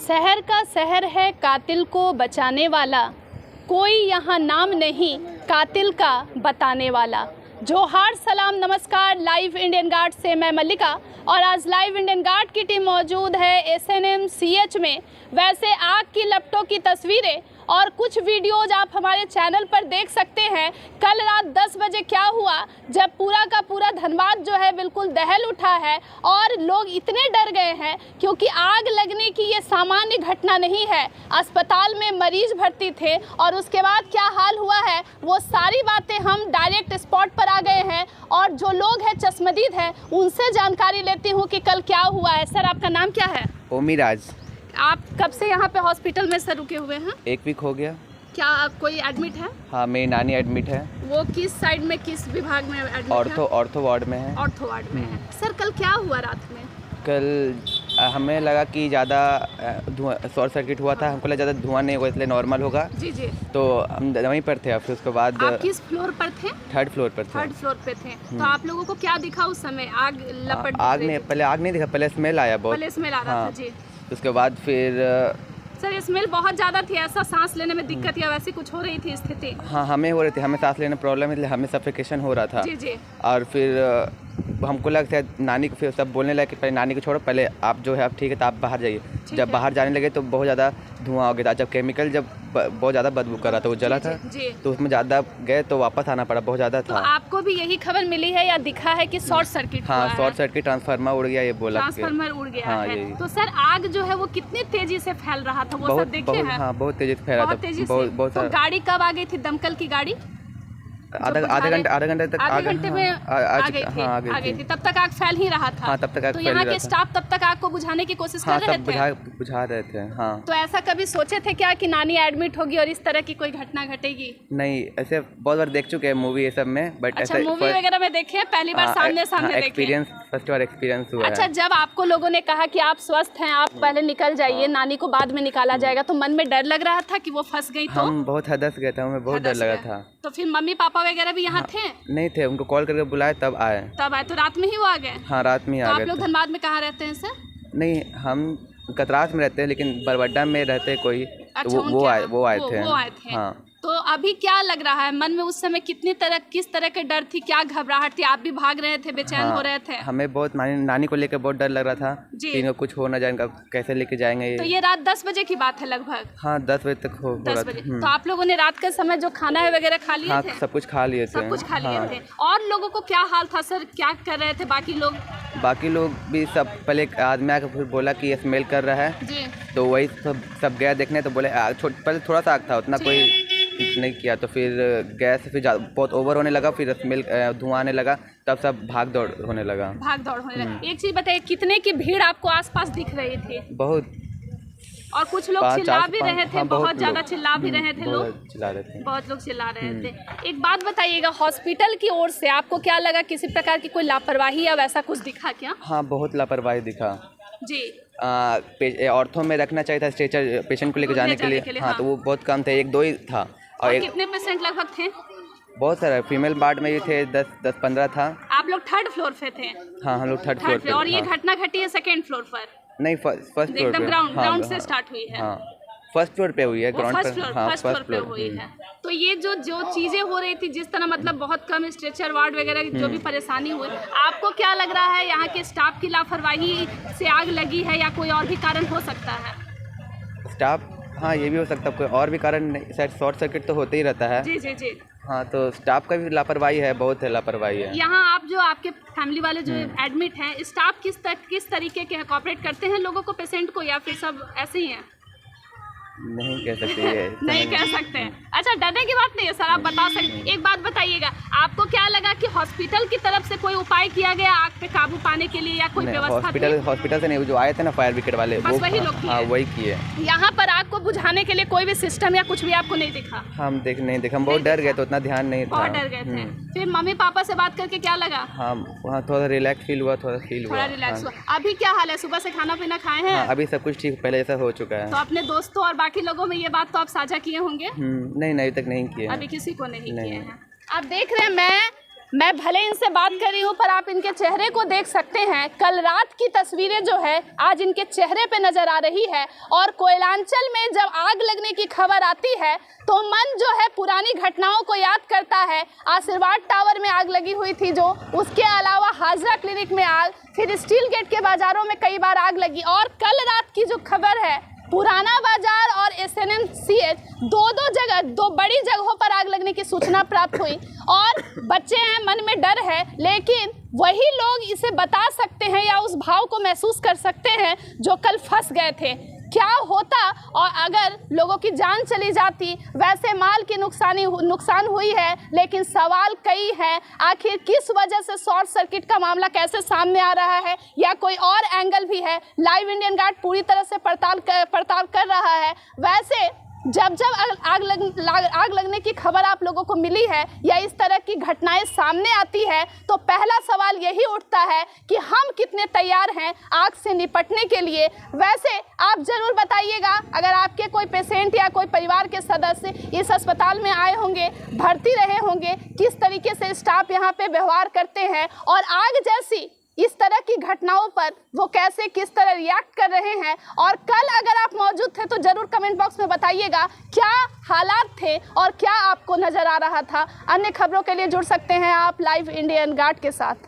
शहर का शहर है कातिल को बचाने वाला, कोई यहाँ नाम नहीं कातिल का बताने वाला। जोहार सलाम नमस्कार। लाइव इंडियन गार्ड से मैं मल्लिका और आज लाइव इंडियन गार्ड की टीम मौजूद है SNMCH में। वैसे आग की लपटों की तस्वीरें और कुछ वीडियोज आप हमारे चैनल पर देख सकते हैं। कल रात 10 बजे क्या हुआ जब पूरा का पूरा धनबाद जो है बिल्कुल दहल उठा है और लोग इतने डर गए हैं क्योंकि आग लगने की ये सामान्य घटना नहीं है। अस्पताल में मरीज भर्ती थे और उसके बाद क्या हाल हुआ है वो सारी बातें हम डायरेक्ट स्पॉट पर आ गए हैं और जो लोग हैं चश्मदीद हैं उनसे जानकारी लेती हूँ कि कल क्या हुआ है। सर आपका नाम क्या है? ओमीराज। आप कब से यहाँ पे हॉस्पिटल में सर रुके हुए हैं? 1 वीक हो गया। क्या कोई एडमिट है? हाँ, मेरी नानी एडमिट है। वो किस साइड में, किस विभाग में एडमिट है? ऑर्थो वार्ड में है। ऑर्थो वार्ड में है। सर कल क्या हुआ रात में? कल हमें लगा कि ज़्यादा धुआं शॉर्ट सर्किट हुआ था। हमको लगा ज़्यादा धुआं नहीं होगा इसलिए नॉर्मल होगा। जी जी। तो हम वहीं पर थे। फिर उसके बाद आप किस फ्लोर पर थे? 3rd फ्लोर पर थे। 3rd फ्लोर पे थे। तो आप लोगों को क्या दिखा उस समय? आग लपट आग नहीं, पहले आग नहीं दिखा, पहले स्मेल आया बहुत। पहले स्मेल आ रहा था जी। उसके बाद फिर सर स्मेल बहुत ज़्यादा थी, ऐसा सांस लेने में दिक्कत या वैसी कुछ हो रही थी स्थिति? हाँ, हमें हो रही थी, हमें सांस लेने में प्रॉब्लम, इसलिए हमें सफोकेशन हो रहा था। जी जी। और फिर हमको लगा नानी को, फिर सब बोलने लगे कि पहले नानी को छोड़ो, पहले आप जो है आप ठीक है तो आप बाहर जाइए। जब बाहर जाने लगे तो बहुत ज़्यादा धुआं हो गया था। जब केमिकल जब बहुत ज़्यादा बदबू कर रहा था, वो जला था तो उसमें ज़्यादा गए तो वापस आना पड़ा, बहुत ज़्यादा था। तो आपको भी यही खबर मिली है या दिखा है कि शॉर्ट सर्किट? हाँ, शॉर्ट सर्किट, ट्रांसफार्मर उड़ गया, ये बोला। ट्रांसफार्मर उड़ गया हाँ, है। तो सर आग जो है वो कितनी तेजी से फैल रहा था वो सब देखे हैं? हाँ, बहुत तेजी से फैल रहा था। बहुत तो गाड़ी कब आ गई थी? दमकल की गाड़ी आधे घंटे तक आधे घंटे में आ गई थी। तब तक आग फैल ही रहा था। हाँ, तब तक आग तो यहाँ के स्टाफ तब तक आग को बुझाने की कोशिश कर रहे थे? बुझा रहे थे। हाँ। तो ऐसा कभी सोचे थे क्या कि नानी एडमिट होगी और इस तरह की कोई घटना घटेगी? नहीं, ऐसे बहुत बार देख चुके हैं मूवी ये सब में, बट अच्छा, मूवी वगैरह में देखे, पहली बार सामने देखे? एक्सपीरियंस, फर्स्ट बार एक्सपीरियंस हुआ। अच्छा, जब आपको लोगों ने कहा कि आप स्वस्थ हैं, आप पहले निकल जाइए, नानी को बाद में निकाला जाएगा, तो मन में डर लग रहा था कि वो फंस गई? तो हम बहुत हदस गए थे, हमें बहुत डर लगा था। तो फिर मम्मी पापा वगैरह भी यहाँ थे? नहीं थे, उनको कॉल करके बुलाए तब आए। तो रात में ही वो आ गए? हाँ, रात में ही आ गए। आप लोग धनबाद में कहाँ रहते हैं सर? नहीं, हम कतरास में रहते हैं, लेकिन बरवड्डा में रहते कोई। अच्छा, वो आए थे। हाँ। तो अभी क्या लग रहा है मन में? उस समय किस तरह के डर थी, क्या घबराहट थी? आप भी भाग रहे थे, बेचैन हो रहे थे? हमें बहुत नानी को लेकर बहुत डर लग रहा था कि इनको कुछ हो ना जाएगा, कैसे लेके जाएंगे। तो ये रात 10 बजे की बात है लगभग? हाँ, 10 बजे तक हो 10 बजे। तो आप लोगों ने रात के समय जो खाना है वगैरह खा लिए थे? सब कुछ खा लिए थे। सब कुछ खा लिए थे। और लोगों को क्या हाल था सर, क्या कर रहे थे बाकी लोग भी? सब पहले एक आदमी आकर फिर बोला कि स्मेल कर रहा है जी। तो वही सब गया देखने, तो बोले पहले थोड़ा सा आग था, उतना कोई नहीं किया। तो फिर गैस फिर बहुत ओवर होने लगा, फिर स्मेल धुआं आने लगा, तब सब भाग दौड़ होने लगा। एक चीज़ बताइए, कितने की भीड़ आपको आसपास दिख रही थी? बहुत। और कुछ लोग चिल्ला भी रहे थे? बहुत ज़्यादा चिल्ला भी रहे थे लोग? चिल्ला रहे थे, बहुत लोग चिल्ला रहे थे। एक बात बताइएगा, हॉस्पिटल की ओर से आपको क्या लगा? किसी प्रकार की कोई लापरवाही या वैसा कुछ दिखा क्या? हाँ, बहुत लापरवाही दिखा जी। ऑर्थो में रखना चाहिए था स्ट्रेचर पेशेंट को लेकर जाने के लिए। हाँ, तो वो बहुत कम थे, 1-2 ही था। और कितने पेशेंट लगभग थे? बहुत सारे फीमेल वार्ड में भी थे, 10-15 था। आप लोग 3rd फ्लोर पे थे? हाँ, हम लोग 3rd फ्लोर पे। और ये घटना घटी है 2nd फ्लोर पर? नहीं, फर्स्ट फ्लोर पे। एकदम ग्राउंड से स्टार्ट हुई है? हाँ, फर्स्ट फ्लोर पे हुई है, ग्राउंड पर। हाँ, फर्स्ट फ्लोर पे हुई है। तो ये जो चीजें हो रही थी, जिस तरह मतलब बहुत कम स्ट्रेचर वार्ड वगैरह जो भी परेशानी हुई, आपको क्या लग रहा है यहाँ के स्टाफ की लापरवाही से आग लगी है या कोई और भी कारण हो सकता है? स्टाफ, हाँ, ये भी हो सकता है, कोई और भी कारण नहीं। शायद शॉर्ट सर्किट तो होते ही रहता है। जी जी जी। हाँ, तो स्टाफ का भी लापरवाही है, बहुत है लापरवाही है। यहाँ आप जो आपके फैमिली वाले जो एडमिट हैं, स्टाफ किस तरीके के कोऑपरेट करते हैं लोगों को, पेशेंट को, या फिर सब ऐसे ही हैं? नहीं कह सकते ये। नहीं कह सकते हैं। अच्छा, डरने की बात नहीं है सर, आप बता सकते। एक बात बताइएगा, आपको क्या लगा कि हॉस्पिटल की तरफ से कोई उपाय किया गया आग पे काबू पाने के लिए या कोई व्यवस्था? हॉस्पिटल से नहीं, जो आए थे ना फायर ब्रिगेड वाले, बस वही लोग किए? हाँ, वही किए। यहाँ पर आग को बुझाने के लिए कोई भी सिस्टम या कुछ भी आपको नहीं दिखा? हम नहीं देखा, हम बहुत डर गए, तो उतना ध्यान नहीं था। बहुत डर गए थे। फिर मम्मी पापा से बात करके क्या लगा? हाँ, वहाँ थोड़ा रिलैक्स फील हुआ, थोड़ा रिलैक्स हुआ। अभी क्या हाल है? सुबह से खाना पीना खाए हैं? अभी सब कुछ ठीक, पहले ऐसा हो चुका है। तो अपने दोस्तों और बाकी लोगों में ये बात तो आप साझा किए होंगे? नहीं, अभी तक नहीं किए, अभी किसी को नहीं किए हैं। आप देख रहे हैं, मैं मैं भले इनसे बात कर रही हूँ पर आप इनके चेहरे को देख सकते हैं। कल रात की तस्वीरें जो है आज इनके चेहरे पे नज़र आ रही है। और कोयलांचल में जब आग लगने की खबर आती है तो मन जो है पुरानी घटनाओं को याद करता है। आशीर्वाद टावर में आग लगी हुई थी जो, उसके अलावा हाजरा क्लिनिक में आग, फिर स्टील गेट के बाज़ारों में कई बार आग लगी। और कल रात की जो खबर है पुराना बाजार और SNMCH दो बड़ी जगहों पर आग लगने की सूचना प्राप्त हुई। और बच्चे हैं, मन में डर है, लेकिन वही लोग इसे बता सकते हैं या उस भाव को महसूस कर सकते हैं जो कल फंस गए थे। क्या होता और अगर लोगों की जान चली जाती। वैसे माल की नुकसान हुई है, लेकिन सवाल कई हैं। आखिर किस वजह से शॉर्ट सर्किट का मामला कैसे सामने आ रहा है या कोई और एंगल भी है, लाइव इंडियन गार्ड पूरी तरह से पड़ताल कर रहा है। वैसे जब आग लगने की खबर आप लोगों को मिली है या इस तरह की घटनाएं सामने आती है तो पहला सवाल यही उठता है कि हम कितने तैयार हैं आग से निपटने के लिए। वैसे आप ज़रूर बताइएगा, अगर आपके कोई पेशेंट या कोई परिवार के सदस्य इस अस्पताल में आए होंगे, भर्ती रहे होंगे, किस तरीके से स्टाफ यहाँ पे व्यवहार करते हैं और आग जैसी इस तरह की घटनाओं पर वो कैसे किस तरह रिएक्ट कर रहे हैं। और कल अगर आप मौजूद थे तो ज़रूर कमेंट बॉक्स में बताइएगा क्या हालात थे और क्या आपको नज़र आ रहा था। अन्य खबरों के लिए जुड़ सकते हैं आप लाइव इंडियन गार्ड के साथ।